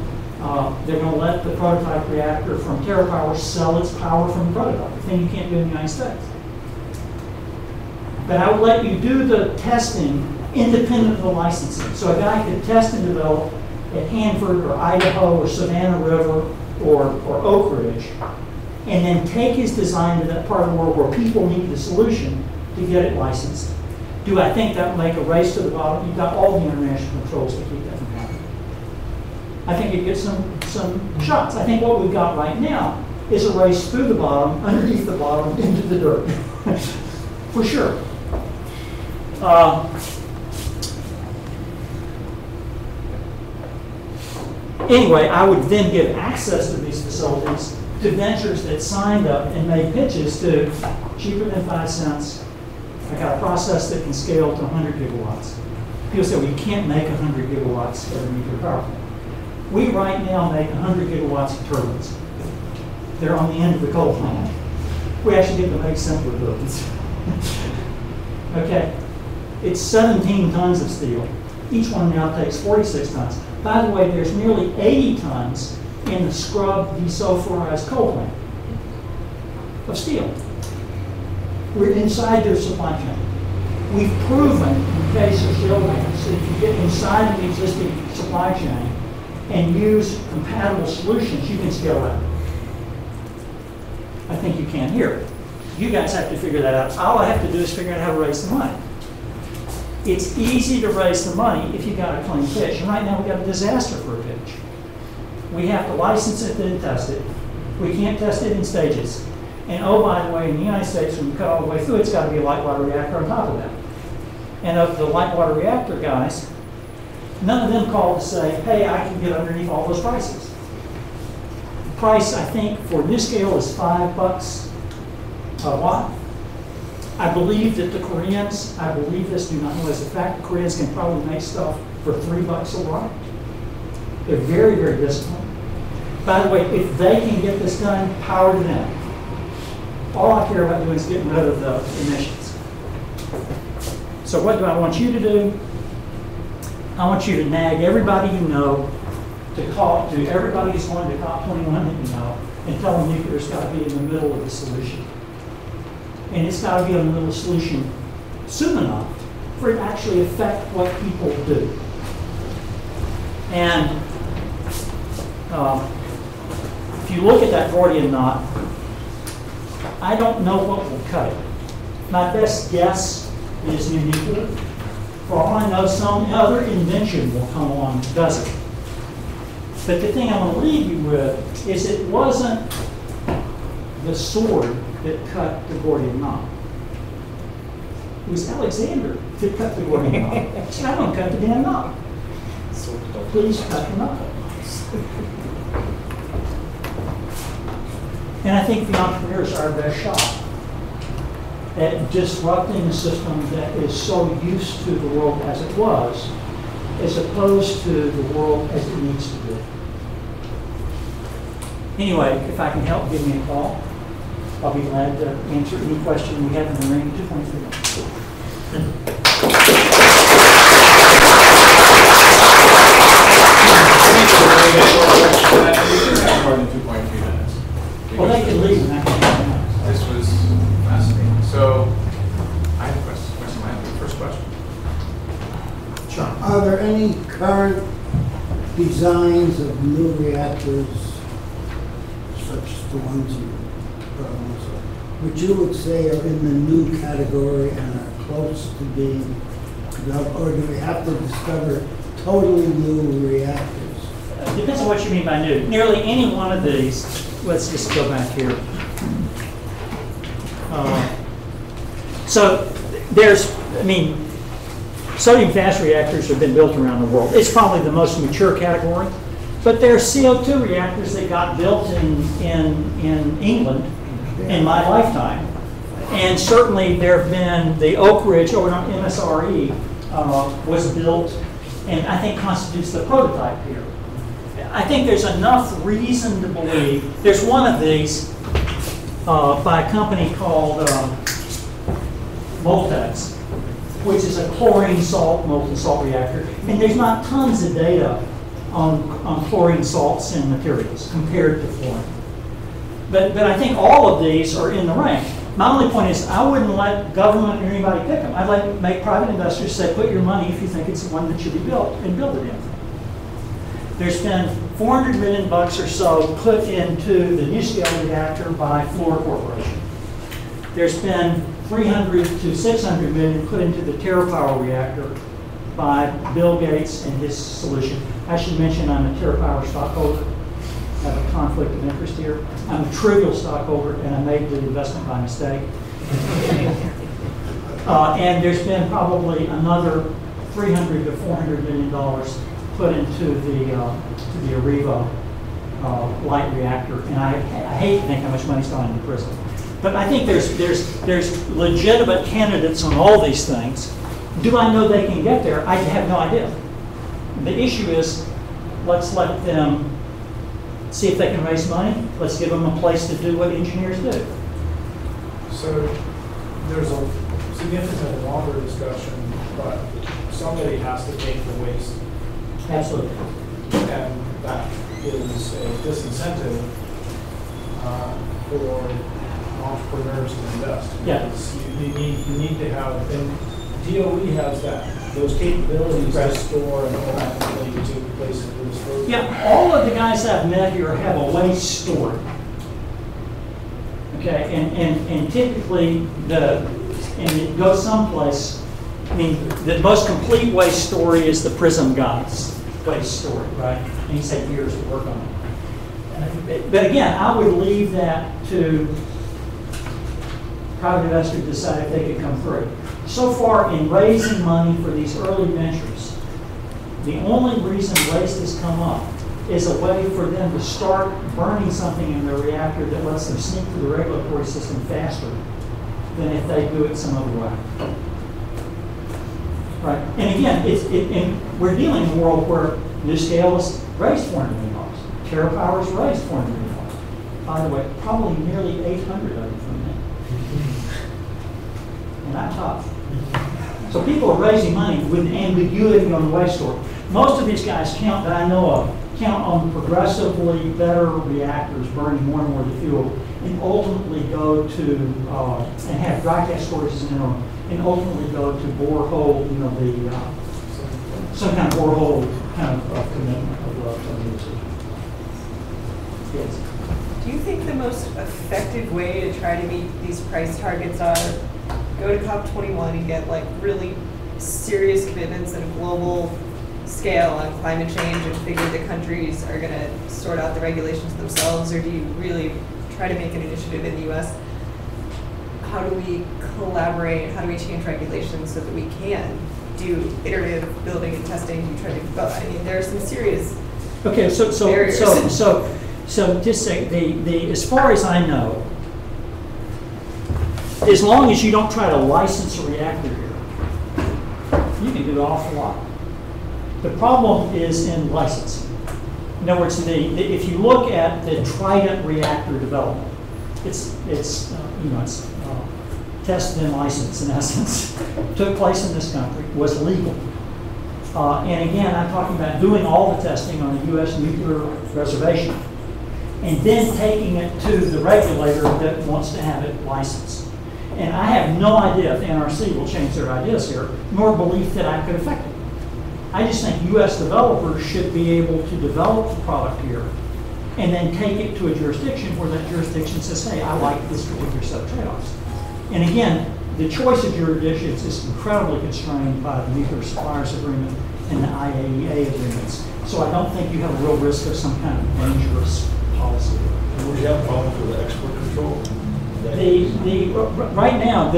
B: they're going to let the prototype reactor from TerraPower sell its power from the prototype, a thing you can't do in the United States. But I would let you do the testing independent of the licensing. So a guy could test and develop at Hanford or Idaho or Savannah River or Oak Ridge, and then take his design to that part of the world where people need the solution to get it licensed. Do I think that will make a race to the bottom? You've got all the international controls to keep that from happening. I think it gets some shots. I think what we've got right now is a race through the bottom, underneath the bottom, into the dirt. For sure. Anyway, I would then give access to these facilities to ventures that signed up and made pitches to cheaper than 5 cents. I got a process that can scale to 100 gigawatts. People say, well, you can't make 100 gigawatts of a nuclear power plant. We right now make 100 gigawatts of turbines. They're on the end of the coal plant. We actually get to make simpler turbines. Okay, it's 17 tons of steel. Each one now takes 46 tons. By the way, there's nearly 80 tons in the scrubbed desulfurized coal plant of steel. We're inside their supply chain. We've proven, in the case of shale gas, that if you get inside the existing supply chain and use compatible solutions, you can scale that. I think you can here. You guys have to figure that out. All I have to do is figure out how to raise the money. It's easy to raise the money if you got a clean pitch. And right now we've got a disaster for a pitch. We have to license it, then test it. We can't test it in stages. And oh, by the way, in the United States, when you cut all the way through, it's got to be a light water reactor on top of that. And of the light water reactor guys, none of them called to say, hey, I can get underneath all those prices. The price, I think, for NuScale is $5 a watt. I believe that the Koreans, I believe this, do not know as a fact, the Koreans can probably make stuff for $3 a watt. They're very, very disciplined. By the way, if they can get this done, power to them. All I care about doing is getting rid of the emissions. So what do I want you to do? I want you to nag everybody you know, to everybody who's going to COP21 that you know, and tell them nuclear's got to be in the middle of the solution. And it's got to be in the middle of the solution soon enough for it to actually affect what people do. And if you look at that Gordian knot, I don't know what will cut it. My best guess is new nuclear. For all I know, some other invention will come along that does it. But the thing I want to leave you with is it wasn't the sword that cut the Gordian knot. It was Alexander that cut the Gordian knot. So I don't cut the damn knot. Please cut the knot. And I think the entrepreneurs are our best shot at disrupting a system that is so used to the world as it was, as opposed to the world as it needs to be. Anyway, if I can help, give me a call. I'll be glad to answer any question we have in the ring. 2.3 minutes.
A: More than 2.3 minutes.
B: Well, they can leave in actually.
A: This was fascinating. So, I have a question. I have the first question.
B: Sure.
F: Are there any current designs of new reactors, such as the ones you which you would say are in the new category and are close to being developed, or do we have to discover totally new reactors?
B: Depends on what you mean by new. Nearly any one of these, let's just go back here. So there's, sodium fast reactors have been built around the world. It's probably the most mature category, but there are CO2 reactors that got built in England in my lifetime. And certainly there have been the Oak Ridge over on MSRE was built and I think constitutes the prototype here. I think there's enough reason to believe, there's one of these by a company called Moltex, which is a chlorine salt, molten salt reactor. And there's not tons of data on chlorine salts and materials compared to fluorine. But I think all of these are in the range. My only point is I wouldn't let government or anybody pick them. I'd make private investors say, put your money if you think it's the one that should be built and build it in. There's been $400 million or so put into the NuScale reactor by Fluor Corporation. There's been 300 to 600 million put into the TerraPower reactor by Bill Gates and his solution. I should mention I'm a TerraPower stockholder. I have a conflict of interest here. I'm a trivial stockholder, and I made the investment by mistake. And there's been probably another $300 to $400 million put into the Areva light reactor, and I hate to think how much money's gone into prison. But I think there's legitimate candidates on all these things. Do I know they can get there? I have no idea. The issue is, let's let them see if they can raise money. Let's give them a place to do what engineers do.
C: So there's a significant longer discussion, but somebody has to take the waste.
B: Absolutely.
C: And that is a disincentive for entrepreneurs to invest.
B: Yeah.
C: Because you need to have, and DOE has those capabilities to store and ultimately to places for disposal.
B: Yeah, all of the guys I've met here have a waste story. Okay, and typically and it goes someplace. I mean, the most complete waste story is the Prism guy's waste story, right? And he's had years to work on it. But again, I would leave that to private investors to decide if they could come through. So far, in raising money for these early ventures, the only reason waste has come up is a way for them to start burning something in their reactor that lets them sneak through the regulatory system faster than if they do it some other way. Right? And again, and we're dealing in a world where NuScale has raised $400 million. TerraPower's raised $400 million. By the way, probably nearly 800 of it from them. And that's tough. So people are raising money with ambiguity on the waste story. Most of these guys count that I know of count on progressively better reactors burning more and more of the fuel, and ultimately go to and have dry gas storages in them, and ultimately go to borehole, some kind of borehole kind of commitment of usage. Yes.
G: Do you think the most effective way to try to meet these price targets are go to COP21 and get like really serious commitments at a global scale on climate change and figure the countries are going to sort out the regulations themselves, or do you really try to make an initiative in the U.S.? How do we collaborate? How do we change regulations so that we can do iterative building and testing? Do you try to? I mean, there are some serious barriers.
B: So just say the as far as I know, as long as you don't try to license a reactor here, you can do an awful lot. The problem is in licensing. In other words, if you look at the Trident reactor development, it's tested and licensed in essence, took place in this country, was legal. And again, I'm talking about doing all the testing on a U.S. nuclear reservation and then taking it to the regulator that wants to have it licensed. And I have no idea if NRC will change their ideas here, nor belief that I could affect it. I just think U.S. developers should be able to develop the product here and then take it to a jurisdiction where that jurisdiction says, hey, I like this particular set of trade-offs. And again, the choice of jurisdictions is incredibly constrained by the Nuclear Suppliers Agreement and the IAEA agreements. So I don't think you have a real risk of some kind of dangerous policy.
H: Would you have problems with the export control?
B: Right now,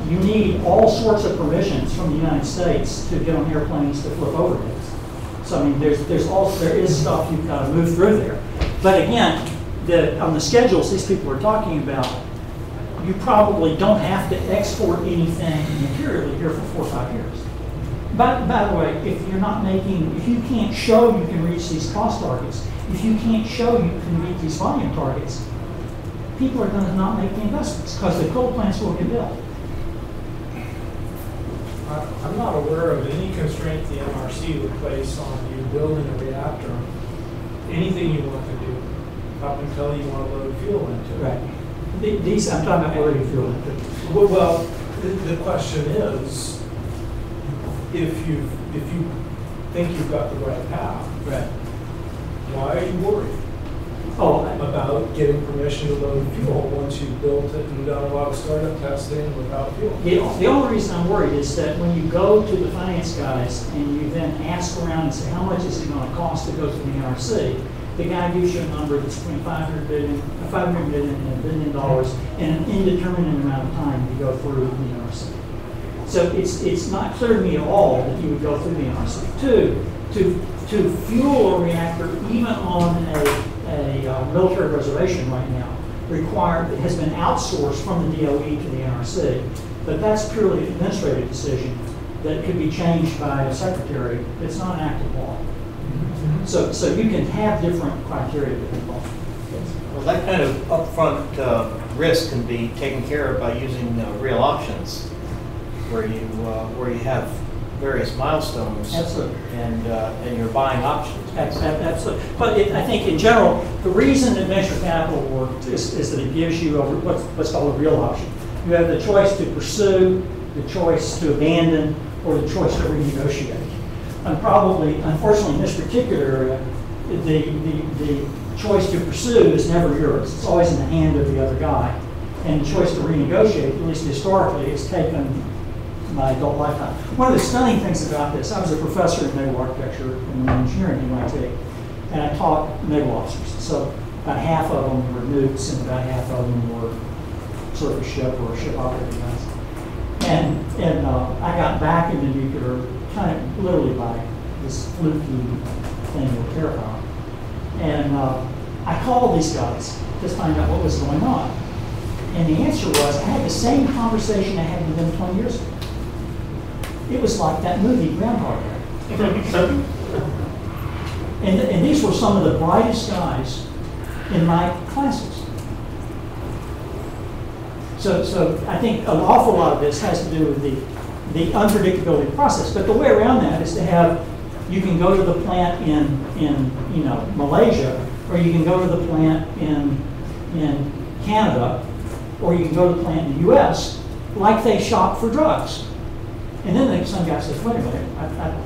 B: you need all sorts of permissions from the United States to get on airplanes to flip overheads. So I mean, there is stuff you've got to move through there. But again, on the schedules these people are talking about, you probably don't have to export anything materially here for 4 or 5 years. By the way, if you can't show you can reach these cost targets, if you can't show you can meet these volume targets, people are going to not make the investments because the coal plants will get built.
C: I'm not aware of any constraint the NRC would place on you building a reactor. Anything you want to do, up until you want to load fuel into it.
B: Right. I'm talking about loading fuel into it.
C: Well, the question is, if you think you've got the right path,
B: right,
C: why are you worried about getting permission to load fuel once you've built it and done a lot of startup testing without fuel?
B: The only reason I'm worried is that when you go to the finance guys and you then ask around and say, how much is it going to cost to go to the NRC? The guy gives you a number that's between $500 million and $1 billion in an indeterminate amount of time to go through the NRC. So it's not clear to me at all that you would go through the NRC. To fuel a reactor, even on a military reservation right now, has been outsourced from the DOE to the NRC, but that's purely an administrative decision that could be changed by a secretary. It's not an act of law. So you can have different criteria that involve.
D: Well, that kind of upfront risk can be taken care of by using real options, where you have various milestones.
B: Absolutely.
D: And you're buying options.
B: Absolutely. But I think in general, the reason that venture capital works is that it gives you what's called a real option. You have the choice to pursue, the choice to abandon, or the choice to renegotiate. And probably, unfortunately, in this particular area, the choice to pursue is never yours. It's always in the hand of the other guy. And the choice to renegotiate, at least historically, is taken my adult lifetime. One of the stunning things about this, I was a professor in naval architecture and engineering at MIT, and I taught naval officers. So about half of them were nukes, and about half of them were surface ship or ship operating guys. And I got back into nuclear kind of literally by this fluky thing with TerraPower. And I called these guys to find out what was going on. And the answer was, I had the same conversation I had with them 20 years ago. It was like that movie, Groundhog Day. And these were some of the brightest guys in my classes. So I think an awful lot of this has to do with the unpredictability process. But the way around that is to have, you can go to the plant in Malaysia, or you can go to the plant in Canada, or you can go to the plant in the US, like they shop for drugs. And then some guy says, wait a minute,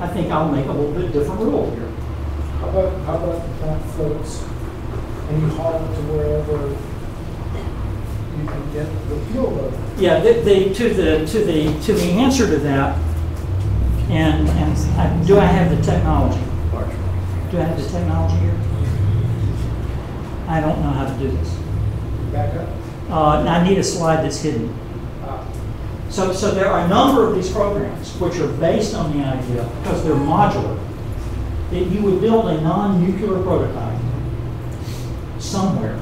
B: I think I'll make a little bit different rule here.
C: How about the plant floats and you haul it to wherever you can get the fuel of it?
B: Yeah, to the answer to that, and do I have the technology? Do I have the technology here? I don't know how to do this.
C: Back up.
B: I need a slide that's hidden. So there are a number of these programs which are based on the idea, because they're modular, that you would build a non-nuclear prototype somewhere,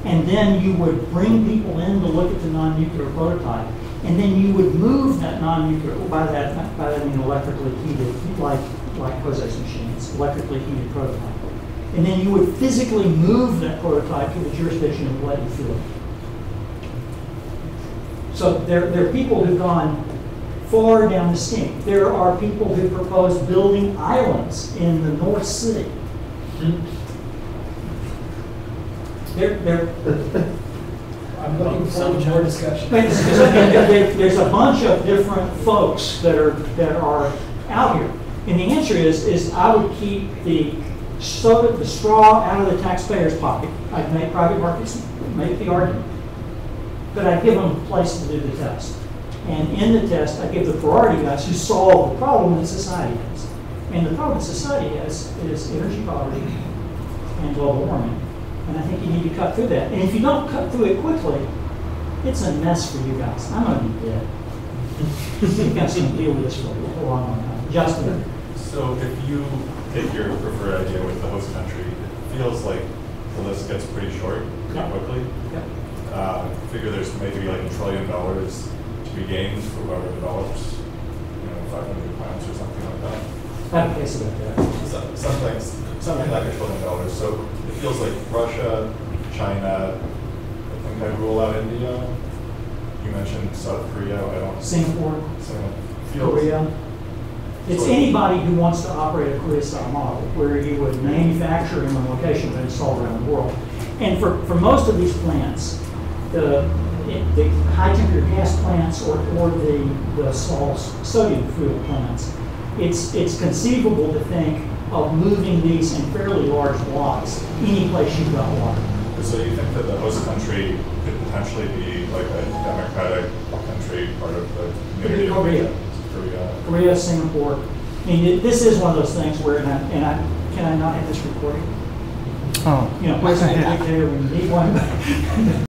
B: and then you would bring people in to look at the non-nuclear prototype, and then you would move that non-nuclear, by that I mean electrically heated, like Jose's machines, electrically heated prototype. And then you would physically move that prototype to the jurisdiction of lead and fuel. So there are people who've gone far down the scheme. There are people who propose building islands in the North Sea.
C: I'm looking forward to more discussion.
B: There's a bunch of different folks that are out here. And the answer is I would keep the straw out of the taxpayer's pocket. I'd make private markets make the argument. But I give them a place to do the test. And in the test, I give the priority guys who solve the problem that society has. And the problem that society has is energy poverty and global warming. And I think you need to cut through that. And if you don't cut through it quickly, it's a mess for you guys. I'm going to be dead. You guys can deal with this for a long time. Justin.
I: So if you take your preferred idea with the host country, it feels like the list gets pretty short pretty quickly.
B: Yep.
I: Figure there's maybe like $1 trillion to be gained for whoever develops, 500 plants or something like that.
B: I have a case about that.
I: Something like $1 trillion. So it feels like Russia, China, I think I'd rule out India. You mentioned South Korea.
B: Singapore,
I: Feels,
B: Korea. It's anybody who wants to operate a Korea-style model, where you would manufacture in one location but install around the world. And for most of these plants, the high temperature gas plants or the small sodium fuel plants, it's conceivable to think of moving these in fairly large blocks any place you've got water.
I: So you think that the host country could potentially be like a democratic country, part of the community?
B: Korea, Singapore. I mean, this is one of those things where, can I not have this recording?
J: Oh,
B: Place a dictator when you need one.